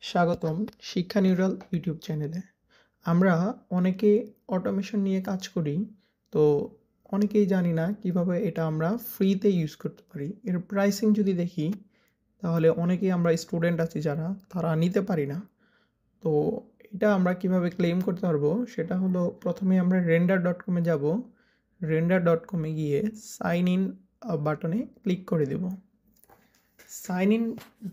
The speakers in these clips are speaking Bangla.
স্বাগতম শিক্ষা নিউরাল ইউটিউব চ্যানেলে। আমরা অনেকে অটোমেশন নিয়ে কাজ করি। তো অনেকেই জানি না কিভাবে এটা আমরা ফ্রিতে ইউজ করতে পারি। এর প্রাইসিং যদি দেখি তাহলে অনেকেই আমরা স্টুডেন্ট আছি যারা তারা নিতে পারি না। তো এটা আমরা কিভাবে ক্লেম করতে পারবো সেটা হলো প্রথমে আমরা render.com এ যাব। render.com এ গিয়ে সাইন ইন বাটনে ক্লিক করে দেব। সাইন ইন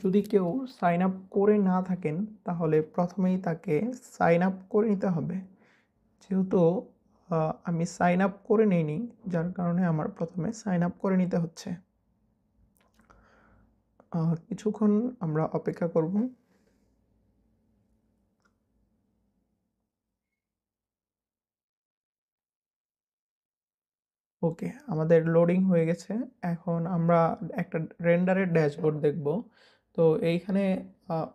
যদি কেউ সাইন আপ করে না থাকেন তাহলে প্রথমেই তাকে সাইন আপ করে নিতে হবে। যেহেতু আমি সাইন আপ করে নিইনি, যার কারণে আমার প্রথমে সাইন আপ করে নিতে হচ্ছে। কিছুক্ষণ আমরা অপেক্ষা করব। ওকে, আমাদের লোডিং হয়ে গেছে। এখন আমরা একটা রেন্ডারের ড্যাশবোর্ড দেখব। তো এইখানে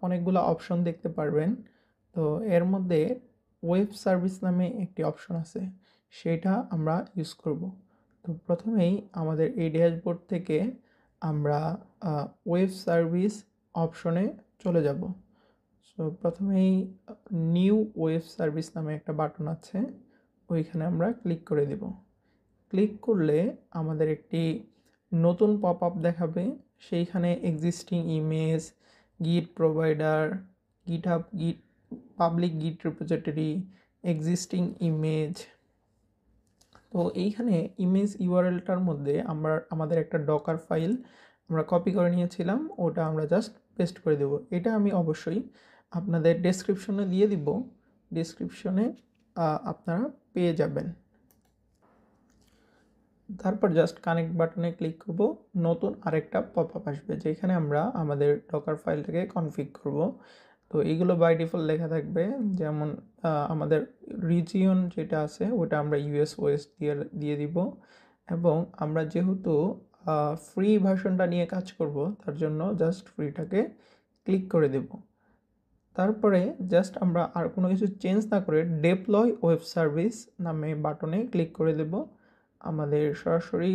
অনেকগুলো অপশন দেখতে পারবেন। তো এর মধ্যে ওয়েব সার্ভিস নামে একটি অপশন আছে, সেটা আমরা ইউজ করব। তো প্রথমেই আমাদের এই ড্যাশবোর্ড থেকে আমরা ওয়েব সার্ভিস অপশনে চলে যাব। সো প্রথমেই নিউ ওয়েব সার্ভিস নামে একটা বাটন আছে, ওইখানে আমরা ক্লিক করে দেব। ক্লিক করলে আমাদের একটি নতুন পপ আপ দেখাবে। সেইখানে এক্সিস্টিং ইমেজ, গিট প্রোভাইডার, গিটহাব, গিট পাবলিক গিট রিপোজিটরি, এক্সিস্টিং ইমেজ। তো এইখানে ইমেজ ইউআরএলটার মধ্যে আমাদের একটা ডকার ফাইল আমরা কপি করে নিয়েছিলাম, ওটা আমরা জাস্ট পেস্ট করে দেব। এটা আমি অবশ্যই আপনাদের ডেসক্রিপশনে দিয়ে দিব, ডেসক্রিপশনে আপনারা পেয়ে যাবেন। তারপর জাস্ট কানেক্ট বাটনে ক্লিক করব, নতুন আরেকটা পপ আপ আসবে যেখানে আমরা আমাদের ডকার ফাইলটাকে কনফিগ করব। তো এইগুলো বাই ডিফল্ট লেখা থাকবে, যেমন আমাদের রিজিয়ন যেটা আছে ওটা আমরা ইউএস ওয়েস্ট দিয়ে দিব। এবং আমরা যেহেতু ফ্রি ভার্সনটা নিয়ে কাজ করব, তার জন্য জাস্ট ফ্রিটাকে ক্লিক করে দেব। তারপরে জাস্ট আমরা আর কোনো কিছু চেঞ্জ না করে ডেপ্লয় ওয়েব সার্ভিস নামে বাটনে ক্লিক করে দেব। আমাদের সরাসরি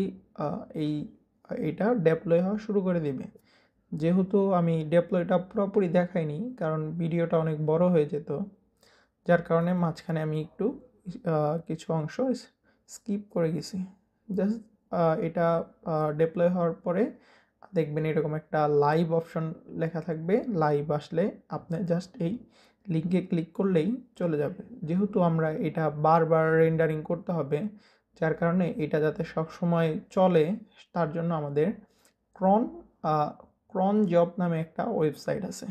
এইটা ডেপ্লয় হওয়া শুরু করে দেবে। যেহেতু আমি ডেপ্লয়টা পুরোপুরি দেখাইনি, কারণ ভিডিওটা অনেক বড় হয়ে যেত, যার কারণে মাঝখানে আমি একটু কিছু অংশ স্কিপ করে গেছি। জাস্ট এটা ডেপ্লয় হওয়ার পরে দেখবেন এরকম একটা লাইভ অপশন লেখা থাকবে। লাইভ আসলে আপনি জাস্ট এই লিঙ্কে ক্লিক করলেই চলে যাবে। যেহেতু আমরা এটা বারবার রেন্ডারিং করতে হবে, যার কারণে এটা যাতে সব সময় চলে তার জন্য আমাদের ক্রন ক্রন জব নামে একটা ওয়েবসাইট আছে।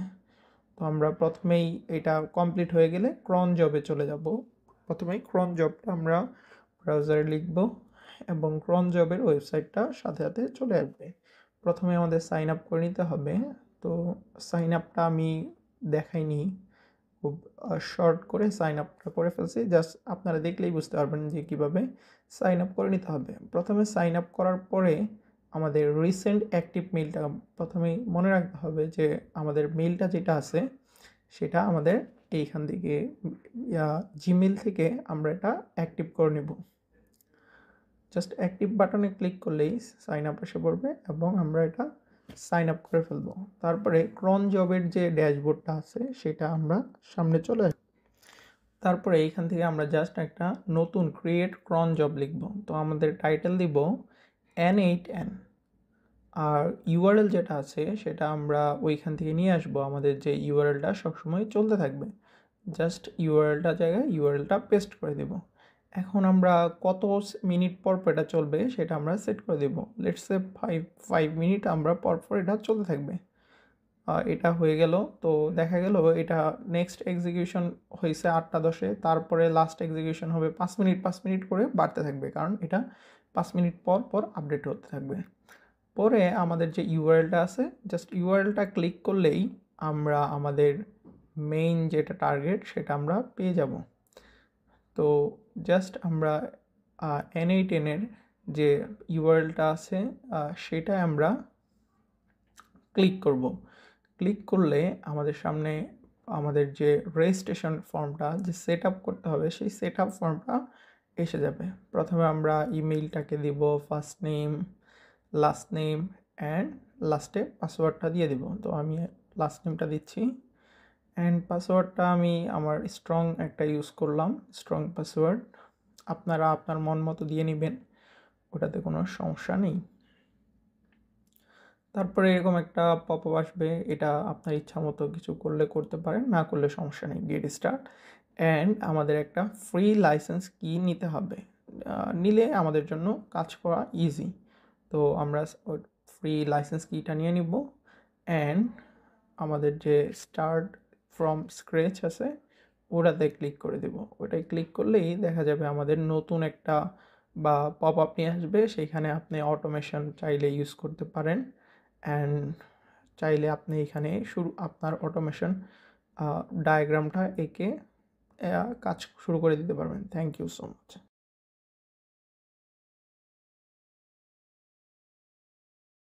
তো আমরা প্রথমেই এটা কমপ্লিট হয়ে গেলে ক্রন জবে চলে যাব। প্রথমেই ক্রন জবটা আমরা ব্রাউজারে লিখব এবং ক্রন জবের ওয়েবসাইটটা সাথে সাথে চলে আসবে। প্রথমে আমাদের সাইন আপ করে নিতে হবে। তো সাইন আপটা আমি দেখাইনি, খুব শর্ট করে সাইন আপটা করে ফেলছি। জাস্ট আপনারা দেখলেই বুঝতে পারবেন যে কীভাবে সাইন আপ করে নিতে হবে। প্রথমে সাইন আপ করার পরে আমাদের রিসেন্ট অ্যাক্টিভ মেইলটা প্রথমেই মনে রাখতে হবে, যে আমাদের মেইলটা যেটা আছে সেটা আমাদের এইখান থেকে জিমেল থেকে আমরা এটা অ্যাক্টিভ করে নেব। জাস্ট অ্যাক্টিভ বাটনে ক্লিক করলেই সাইন আপ এসে পড়বে এবং আমরা এটা সাইন আপ করে ফেলবো। তারপরে ক্রন জবের যে ড্যাশবোর্ডটা আছে সেটা আমরা সামনে চলে আসবো। তারপরে এইখান থেকে আমরা জাস্ট একটা নতুন ক্রিয়েট ক্রন জব লিখব। তো আমাদের টাইটেল দিব N8N, আর ইউআরএল যেটা আছে সেটা আমরা ওইখান থেকে নিয়ে আসবো। আমাদের যে ইউআরএলটা সবসময় চলতে থাকবে, জাস্ট ইউআরএলটা জায়গায় ইউআরএলটা পেস্ট করে দেব। এখন আমরা কত মিনিট পর পর এটা চলবে সেটা আমরা সেট করে দেব। লেটস সে 5 মিনিট আমরা পরপর এটা চলতে থাকবে। এটা হয়ে গেল। তো দেখা গেল এটা নেক্সট এক্সিকিউশন হয়েছে 8টা 10-এ, তারপরে লাস্ট এক্সিকিউশন হবে 5 মিনিট করে বাড়তে থাকবে, কারণ এটা 5 মিনিট পর পর আপডেট হতে থাকবে। পরে আমাদের যে ইউআরএলটা আছে, জাস্ট ইউআরএলটা ক্লিক করলেই আমরা আমাদের মেইন যেটা টার্গেট সেটা আমরা পেয়ে যাব। তো জাস্ট আমরা N8N-এর যে ইউআরএলটা আছে সেটাই আমরা ক্লিক করব। ক্লিক করলে আমাদের সামনে আমাদের যে রেজিস্ট্রেশন ফর্মটা যে সেট আপ করতে হবে সেই সেট আপ ফর্মটা এসে যাবে। প্রথমে আমরা ইমেইলটাকে দিব, first name, last name and লাস্টে পাসওয়ার্ডটা দিয়ে দিব। তো আমি লাস্ট নেমটা দিচ্ছি অ্যান্ড পাসওয়ার্ডটা আমি আমার স্ট্রং একটা ইউজ করলাম, স্ট্রং পাসওয়ার্ড। আপনারা আপনার মন মতো দিয়ে নেবেন, ওটাতে কোনো সমস্যা নেই। তারপরে এরকম একটা পপআপ আসবে, এটা আপনার ইচ্ছা মতো কিছু করলে করতে পারেন, না করলে সমস্যা নেই। Get start. অ্যান্ড আমাদের একটা ফ্রি লাইসেন্স কি নিতে হবে, নিলে আমাদের জন্য কাজ করা ইজি। তো আমরা ফ্রি লাইসেন্স কিটা নিয়ে নিব। অ্যান্ড আমাদের যে স্টার্ট ফ্রম স্ক্র্যাচ আছে ওটাতে ক্লিক করে দেব। ওটাই ক্লিক করলেই দেখা যাবে আমাদের নতুন একটা বা পপ আপ নিয়ে আসবে, সেখানে আপনি অটোমেশন চাইলে ইউজ করতে পারেন। অ্যান্ড চাইলে আপনি এখানে আপনার অটোমেশন ডায়াগ্রামটা এঁকে কাজ শুরু করে দিতে পারবেন। Thank you so much.